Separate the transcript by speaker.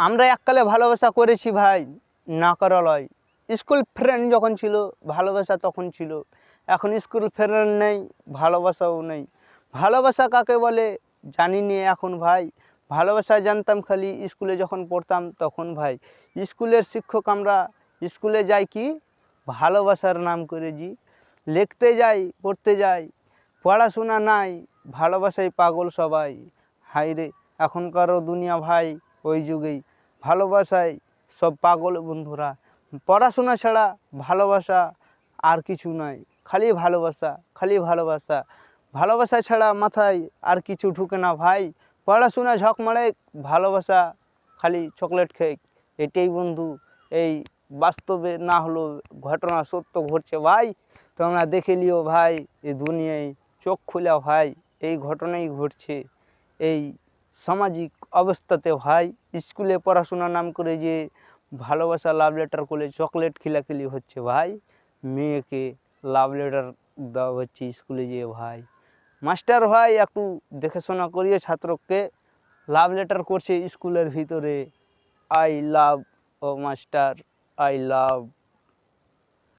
Speaker 1: আমরা এককালে ভালোবাসা করেছি ভাই, না করা লয়। স্কুল ফ্রেন্ড যখন ছিল ভালোবাসা তখন ছিল, এখন স্কুল ফ্রেন্ড নেই, ভালোবাসাও নেই। ভালোবাসা কাকে বলে জানি নে এখন ভাই, ভালোবাসা জানতাম খালি স্কুলে যখন পড়তাম তখন ভাই। স্কুলের শিক্ষক আমরা স্কুলে যাই কি ভালোবাসার নাম করে জি, লিখতে যাই পড়তে যাই, পড়াশোনা নাই, ভালোবাসায় পাগল সবাই। হায় রে এখনকারও দুনিয়া ভাই, ওই যুগেই ভালোবাসায় সব পাগল বন্ধুরা। পড়াশোনা ছাড়া ভালোবাসা আর কিছু নয়, খালি ভালোবাসা, খালি ভালোবাসা। ভালোবাসা ছাড়া মাথায় আর কিছু ঢুকে না ভাই। পড়াশোনা ঝক মারে, ভালোবাসা খালি চকলেট খেক। এটাই বন্ধু এই বাস্তবে না হলো ঘটনা সত্য ঘটছে ভাই। তোমরা দেখে লিও ভাই, এই দুনিয়ায় চোখ খুলে ভাই এই ঘটনাই ঘটছে। এই সামাজিক অবস্থাতে ভাই স্কুলে পড়াশোনার নাম করে যে ভালোবাসা লাভ লেটার করলে চকলেট খিলাখিলি হচ্ছে ভাই, মেয়েকে লাভ লেটার দেওয়া হচ্ছে স্কুলে যেয়ে ভাই। মাস্টার ভাই একটু দেখেশোনা করিয়ে ছাত্রকে লাভ লেটার করছে স্কুলের ভিতরে, আই লাভ ও মাস্টার, আই লাভ